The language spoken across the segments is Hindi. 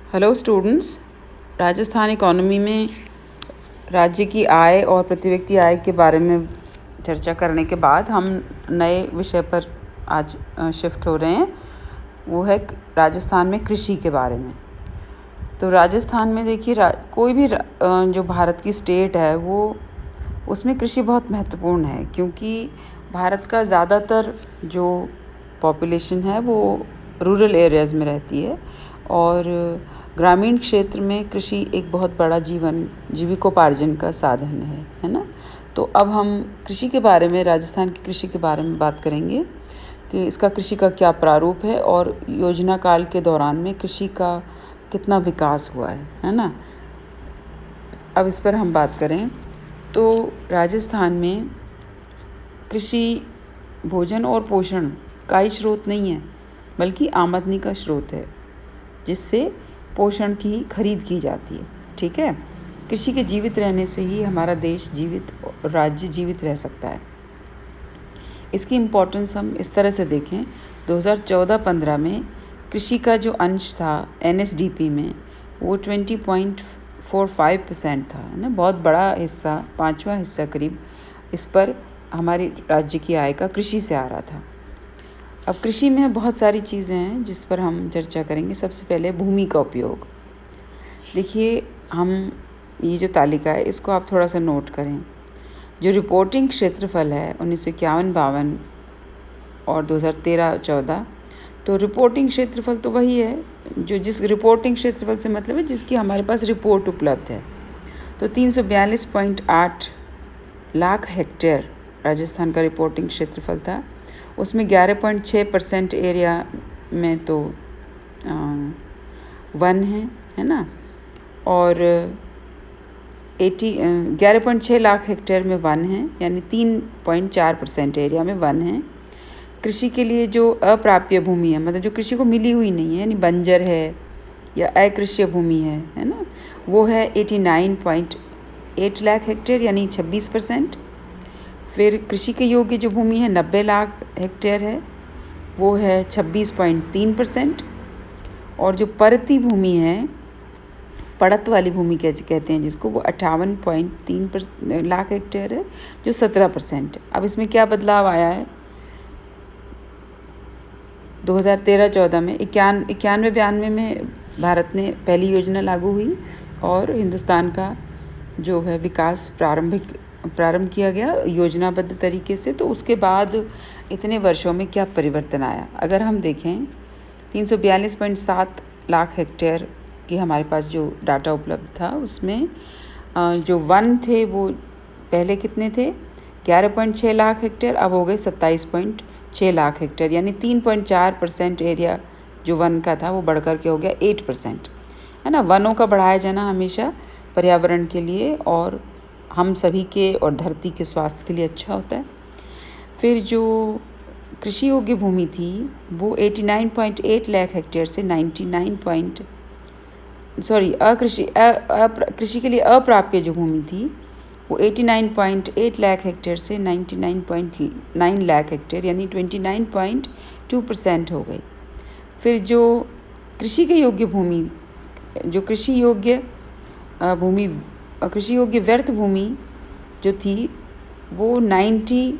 Hello students. राजस्थान इकॉनमी में राज्य की आय और प्रति व्यक्ति आय के बारे में चर्चा करने के बाद हम नए विषय पर आज शिफ्ट हो रहे हैं। वो है राजस्थान में कृषि के बारे में। तो राजस्थान में देखिए कोई भी जो भारत की स्टेट है वो उसमें कृषि बहुत महत्वपूर्ण है, क्योंकि भारत का ज़्यादातर जो पॉपुलेशन है वो रूरल एरियाज़ में रहती है और ग्रामीण क्षेत्र में कृषि एक बहुत बड़ा जीविकोपार्जन का साधन है ना। तो अब हम कृषि के बारे में, राजस्थान की कृषि के बारे में बात करेंगे कि इसका कृषि का क्या प्रारूप है और योजना काल के दौरान में कृषि का कितना विकास हुआ है ना। अब इस पर हम बात करें तो राजस्थान में कृषि भोजन और पोषण का ही स्रोत नहीं है, बल्कि आमदनी का स्रोत है, जिससे पोषण की खरीद की जाती है। ठीक है, कृषि के जीवित रहने से ही हमारा देश जीवित और राज्य जीवित रह सकता है। इसकी इम्पोर्टेंस हम इस तरह से देखें, 2014-15 में कृषि का जो अंश था NSDP में वो 20.45% था, है ना। बहुत बड़ा हिस्सा, 5वां हिस्सा करीब, इस पर हमारे राज्य की आय का कृषि से आ रहा था। अब कृषि में बहुत सारी चीज़ें हैं जिस पर हम चर्चा करेंगे। सबसे पहले भूमि का उपयोग। देखिए, हम ये जो तालिका है इसको आप थोड़ा सा नोट करें। जो रिपोर्टिंग क्षेत्रफल है 1951-52 और 2013-14, तो रिपोर्टिंग क्षेत्रफल तो वही है जो, जिस रिपोर्टिंग क्षेत्रफल से मतलब है जिसकी हमारे पास रिपोर्ट उपलब्ध है। तो 342.8 लाख हेक्टेयर राजस्थान का रिपोर्टिंग क्षेत्रफल था। उसमें 11.6% एरिया में तो वन है ना, और 11.6 लाख हेक्टेयर में वन है, यानी 3.4% एरिया में वन है। कृषि के लिए जो अप्राप्य भूमि है, मतलब जो कृषि को मिली हुई नहीं है, यानी बंजर है या अकृषीय भूमि है ना, वो है 89.8 लाख हेक्टेयर, यानी 26%। फिर कृषि के योग्य जो भूमि है 90 लाख हेक्टेयर है, वो है 26.3%। और जो परती भूमि है, पड़त वाली भूमि कहते हैं जिसको, वो 58.3 लाख हेक्टेयर है, जो 17%। अब इसमें क्या बदलाव आया है 2013-14 में? 91-92 में भारत ने पहली योजना लागू हुई और हिंदुस्तान का जो है विकास प्रारंभ किया गया योजनाबद्ध तरीके से। तो उसके बाद इतने वर्षों में क्या परिवर्तन आया, अगर हम देखें 342.7 लाख हेक्टेयर की हमारे पास जो डाटा उपलब्ध था, उसमें जो वन थे वो पहले कितने थे, 11.6 लाख हेक्टेयर, अब हो गए 27.6 लाख हेक्टेयर, यानी 3.4% एरिया जो वन का था वो बढ़ कर के हो गया 8%, है ना। वनों का बढ़ाया जाना हमेशा पर्यावरण के लिए और हम सभी के और धरती के स्वास्थ्य के लिए अच्छा होता है। फिर जो कृषि योग्य भूमि थी वो 89.8 लाख हेक्टेयर से कृषि के लिए अप्राप्य जो भूमि थी वो 89.8 लाख हेक्टेयर से 99.9 लाख हेक्टेयर, यानी 29.2% हो गई। फिर जो कृषि के योग्य भूमि, जो कृषि योग्य व्यर्थ भूमि जो थी वो 90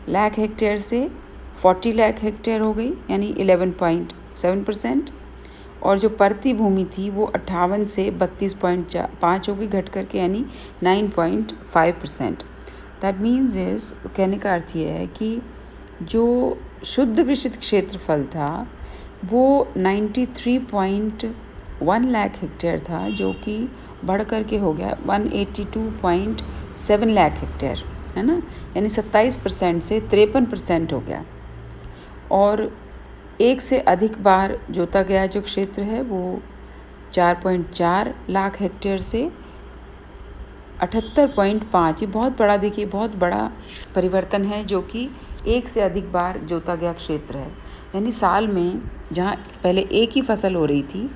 लाख हेक्टेयर से 40 लाख हेक्टेयर हो गई, यानी 11.7%। और जो परती भूमि थी वो 58 से 32.5 हो गई, घट करके, यानी 9.5%। दैट मीन्स कहने का अर्थ ये है कि जो शुद्ध कृषित क्षेत्रफल था वो 93.1 लाख हेक्टेयर था, जो कि बढ़ करके हो गया 182.7 लाख हेक्टेयर, है ना, यानी 27% से 53% हो गया। और एक से अधिक बार जोता गया जो क्षेत्र है वो 4.4 लाख हेक्टेयर से 78.5, ये बहुत बड़ा, देखिए बहुत बड़ा परिवर्तन है, जो कि एक से अधिक बार जोता गया क्षेत्र है। यानी साल में जहाँ पहले एक ही फसल हो रही थी,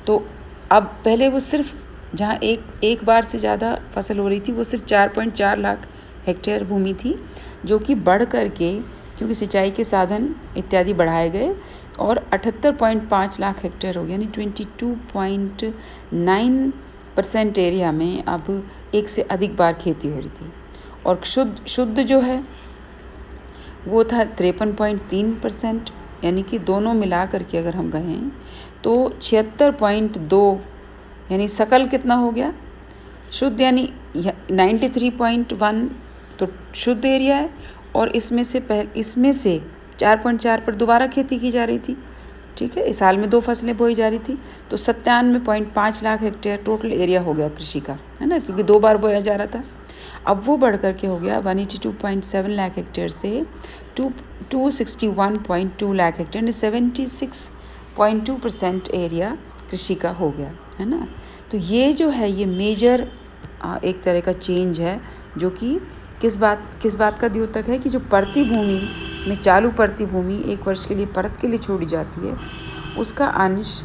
तो अब पहले वो सिर्फ जहाँ एक बार से ज़्यादा फसल हो रही थी वो सिर्फ 4.4 लाख हेक्टेयर भूमि थी, जो कि बढ़ कर के क्योंकि सिंचाई के साधन इत्यादि बढ़ाए गए और 78.5 लाख हेक्टेयर हो गया, यानी 22.9% एरिया में अब एक से अधिक बार खेती हो रही थी। और शुद्ध जो है वो था 53.3%, यानी कि दोनों मिला करके अगर हम कहें तो 76.2, यानी सकल कितना हो गया शुद्ध, यानी 93.1 तो शुद्ध एरिया है, और इसमें से 4.4 पर दोबारा खेती की जा रही थी। ठीक है, इस साल में 2 फसलें बोई जा रही थी, तो 97.5 लाख हेक्टेयर टोटल एरिया हो गया कृषि का, है ना, क्योंकि 2 बार बोया जा रहा था। अब वो बढ़ करके हो गया 182.7 लाख हेक्टेयर से 261.2 लाख हेक्टेयर, यानी 76.2% एरिया कृषि का हो गया, है ना। तो ये जो है ये मेजर एक तरह का चेंज है, जो कि किस बात का द्योतक है कि जो परती भूमि में चालू परती भूमि 1 वर्ष के लिए परत के लिए छोड़ी जाती है, उसका अंश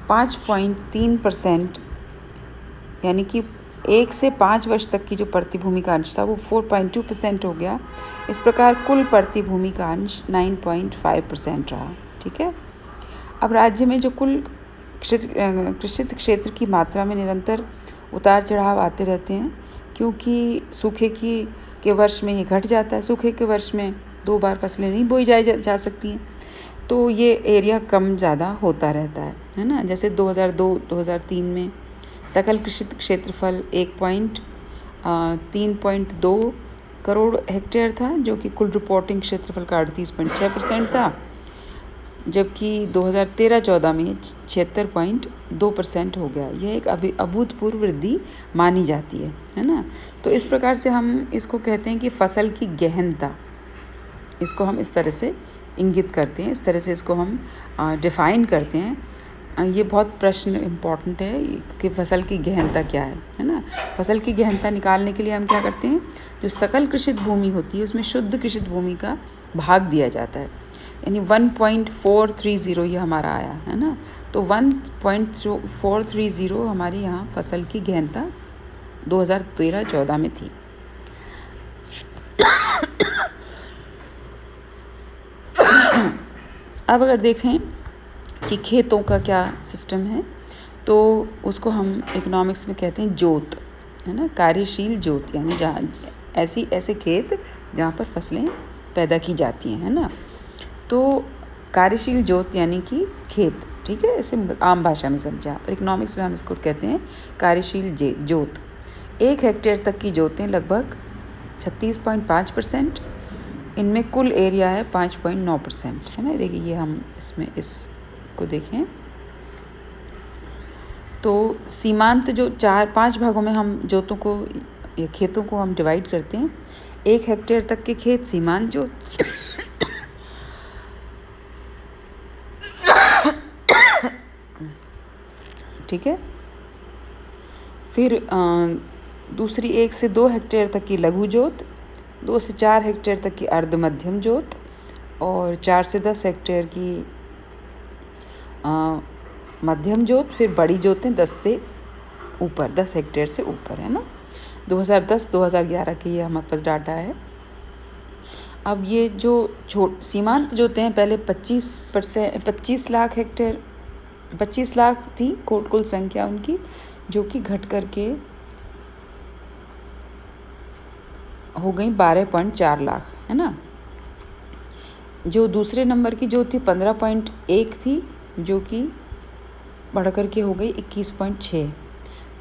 5.3%, यानी कि 1 से 5 वर्ष तक की जो परती भूमि का अंश था वो 4.2% हो गया। इस प्रकार कुल परती भूमि का अंश 9.5% रहा। ठीक है, अब राज्य में जो कुल कृषित क्षेत्र की मात्रा में निरंतर उतार चढ़ाव आते रहते हैं, क्योंकि सूखे के वर्ष में ये घट जाता है। सूखे के वर्ष में 2 बार फसलें नहीं बोई जा सकती हैं, तो ये एरिया कम ज़्यादा होता रहता है ना। जैसे 2002-2003 में सकल कृषित क्षेत्रफल 3.2 करोड़ हेक्टेयर था, जो कि कुल रिपोर्टिंग क्षेत्रफल का 38.6% था, जबकि 2013-14 में 76.2% हो गया। यह एक अभूतपूर्व वृद्धि मानी जाती है ना। तो इस प्रकार से हम इसको कहते हैं कि फसल की गहनता, इसको हम इस तरह से इंगित करते हैं, इस तरह से इसको हम डिफ़ाइन करते हैं। ये बहुत प्रश्न इम्पॉर्टेंट है कि फसल की गहनता क्या है ना। फसल की गहनता निकालने के लिए हम क्या करते हैं, जो सकल कृषित भूमि होती है उसमें शुद्ध कृषित भूमि का भाग दिया जाता है, यानी 1.430 ये हमारा आया, है ना। तो 1.430 हमारी यहाँ फसल की गहनता 2013-14 में थी। अब अगर देखें कि खेतों का क्या सिस्टम है, तो उसको हम इकोनॉमिक्स में कहते हैं जोत, है ना, कार्यशील जोत, यानी जहाँ ऐसे खेत जहाँ पर फसलें पैदा की जाती हैं, है ना। तो कार्यशील जोत यानी कि खेत, ठीक है, ऐसे आम भाषा में समझा, पर इकोनॉमिक्स में हम इसको कहते हैं कार्यशील जोत। 1 हेक्टेयर तक की जोतें लगभग 36.5%, इनमें कुल एरिया है 5.9%, है ना। देखिए ये हम इसमें इसको देखें तो सीमांत जो 4-5 भागों में हम जोतों को या खेतों को हम डिवाइड करते हैं। 1 हेक्टेयर तक के खेत सीमांत जोत, ठीक है। फिर दूसरी 1 से 2 हेक्टेयर तक की लघु जोत, 2 से 4 हेक्टेयर तक की अर्ध मध्यम जोत, और 4 से 10 हेक्टेयर की मध्यम जोत। फिर बड़ी जोतें 10 हेक्टेयर से ऊपर, है ना। 2010-2011 की ये हमारे पास डाटा है। अब ये जो सीमांत जोतें हैं, पहले 25 लाख हेक्टेयर 25 लाख थी कुल संख्या उनकी, जो कि घट करके हो गई 12.4 लाख, है ना। जो दूसरे नंबर की जो थी 15.1 थी, जो कि बढ़ करके हो गई 21.6।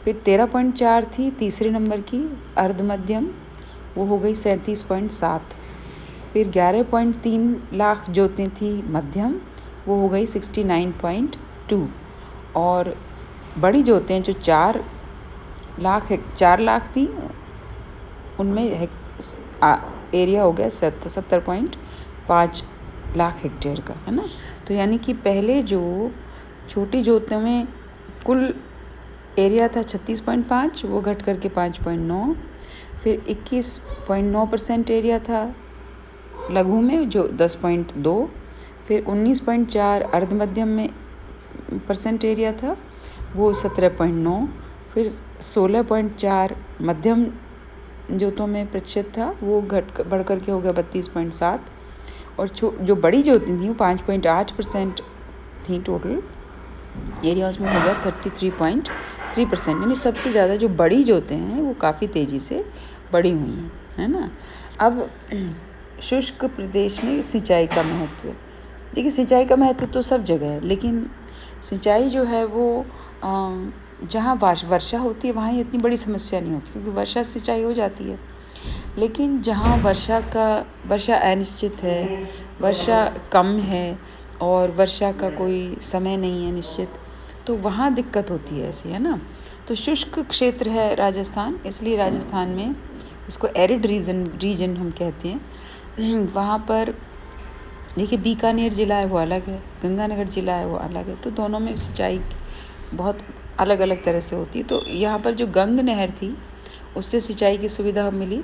फिर 13.4 थी तीसरे नंबर की अर्ध मध्यम, वो हो गई 37.7। फिर 11.3 लाख जोतें थी मध्यम, वो हो गई 69.2। और बड़ी जोतें जो 4 लाख थी, उनमें एरिया हो गया 70.5 लाख हेक्टेयर का, है ना। तो यानी कि पहले जो छोटी जोतों में कुल एरिया था 36.5, वो घट करके 5.9। फिर 21.9% एरिया था लघु में, जो 10.2। फिर 19.4 अर्ध मध्यम में % एरिया था, वो 17.9। फिर 16.4 मध्यम जोतों में प्रतिशत था, वो बढ़ करके हो गया 32.7। और जो बड़ी जोतें थी वो 5.8% थी टोटल एरिया, उसमें हो गया 33.3%। यानी सबसे ज़्यादा जो बड़ी जोतें हैं वो काफ़ी तेज़ी से बड़ी हुई हैं, है ना। अब शुष्क प्रदेश में सिंचाई का महत्व। देखिए सिंचाई का महत्व तो सब जगह है, लेकिन सिंचाई जो है वो जहाँ वर्षा होती है वहाँ ये इतनी बड़ी समस्या नहीं होती, क्योंकि वर्षा से सिंचाई हो जाती है। लेकिन जहाँ वर्षा अनिश्चित है, वर्षा कम है और वर्षा का कोई समय नहीं है निश्चित, तो वहाँ दिक्कत होती है ऐसी, है ना। तो शुष्क क्षेत्र है राजस्थान, इसलिए राजस्थान में इसको एरिड रीजन हम कहते हैं। वहाँ पर देखिए बीकानेर ज़िला है वो अलग है, गंगानगर ज़िला है वो अलग है, तो दोनों में सिंचाई बहुत अलग अलग तरह से होती है। तो यहाँ पर जो गंग नहर थी उससे सिंचाई की सुविधा मिली,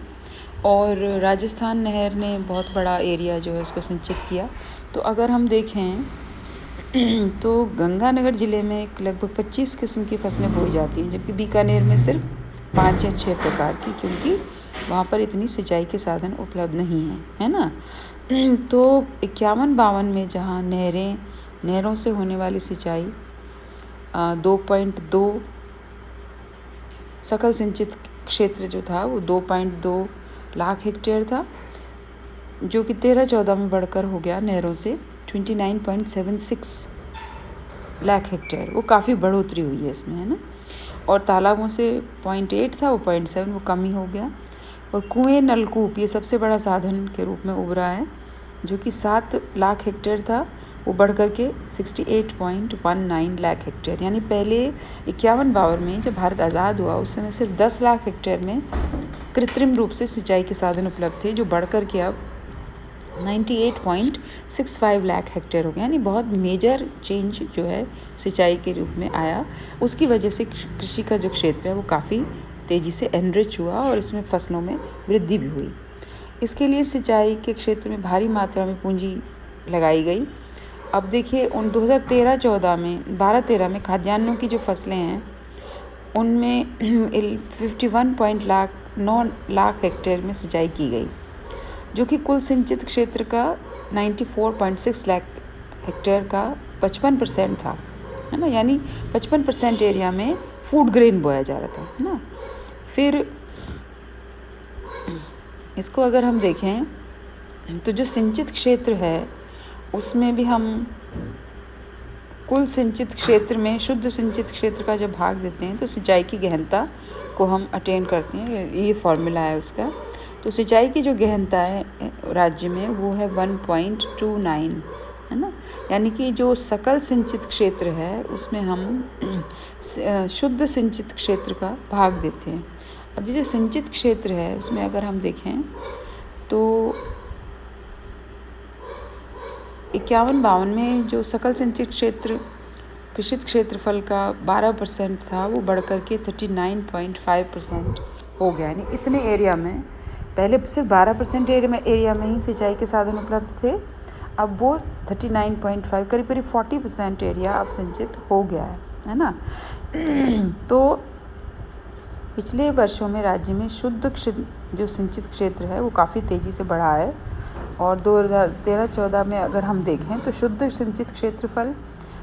और राजस्थान नहर ने बहुत बड़ा एरिया जो है उसको सिंचित किया। तो अगर हम देखें तो गंगानगर ज़िले में लगभग 25 किस्म की फसलें बोई जाती हैं, जबकि बीकानेर में सिर्फ 5 या 6 प्रकार की, क्योंकि वहाँ पर इतनी सिंचाई के साधन उपलब्ध नहीं हैं, है ना। तो 51-52 में जहाँ नहरों से होने वाली सिंचाई 2.2 सकल सिंचित क्षेत्र जो था वो 2.2 लाख हेक्टेयर था, जो कि 13-14 में बढ़कर हो गया नहरों से 29.76 लाख हेक्टेयर। वो काफ़ी बढ़ोतरी हुई है इसमें, है ना। और तालाबों से 0.8 था, वो 0.7 वो कम ही हो गया। और कुएं नलकूप ये सबसे बड़ा साधन के रूप में उभरा है, जो कि 7 लाख हेक्टेयर था, वो बढ़ कर के 68.19 लाख हेक्टेयर। यानी पहले 51-52 में जब भारत आज़ाद हुआ उस समय सिर्फ 10 लाख हेक्टेयर में कृत्रिम रूप से सिंचाई के साधन उपलब्ध थे, जो बढ़कर के अब 98.65 लाख हेक्टेयर हो गया। यानी बहुत मेजर चेंज जो है सिंचाई के रूप में आया। उसकी वजह से कृषि का जो क्षेत्र है वो काफ़ी तेज़ी से एनरिच हुआ और इसमें फसलों में वृद्धि भी हुई। इसके लिए सिंचाई के क्षेत्र में भारी मात्रा में पूंजी लगाई गई। अब देखिए 2013-14 में 12-13 में खाद्यान्नों की जो फसलें हैं उनमें 51.9 लाख हेक्टेयर में सिंचाई की गई, जो कि कुल सिंचित क्षेत्र का 94.6 लाख हेक्टेयर का 55% था, है ना। यानी 55% एरिया में फूड ग्रेन बोया जा रहा था, है ना। फिर इसको अगर हम देखें तो जो सिंचित क्षेत्र है उसमें भी हम कुल सिंचित क्षेत्र में शुद्ध सिंचित क्षेत्र का जब भाग देते हैं तो सिंचाई की गहनता को हम अटेन करते हैं। ये फॉर्मूला है उसका। तो सिंचाई की जो गहनता है राज्य में वो है 1.29, है ना। यानी कि जो सकल सिंचित क्षेत्र है उसमें हम शुद्ध सिंचित क्षेत्र का भाग देते हैं। अब जो सिंचित क्षेत्र है उसमें अगर हम देखें तो 51-52 में जो सकल सिंचित क्षेत्र कृषित क्षेत्रफल का 12% था वो बढ़कर के 39.5% हो गया। यानी इतने एरिया में पहले सिर्फ 12% एरिया में ही सिंचाई के साधन उपलब्ध थे, अब वो 39.5 करीब 40% एरिया अब सिंचित हो गया है ना। तो पिछले वर्षों में राज्य में शुद्ध जो सिंचित क्षेत्र है वो काफ़ी तेज़ी से बढ़ा है, और 2013-14 में अगर हम देखें तो शुद्ध सिंचित क्षेत्रफल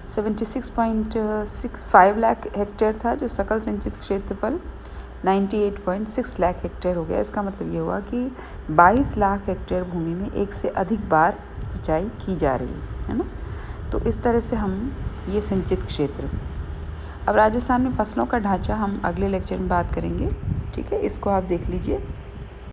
76.65 लाख हेक्टेयर था, जो सकल सिंचित क्षेत्रफल 98.6 लाख हेक्टेयर हो गया। इसका मतलब ये हुआ कि 22 लाख हेक्टेयर भूमि में एक से अधिक बार सिंचाई की जा रही है ना। तो इस तरह से हम ये सिंचित क्षेत्र। अब राजस्थान में फसलों का ढांचा हम अगले लेक्चर में बात करेंगे, ठीक है। इसको आप देख लीजिए।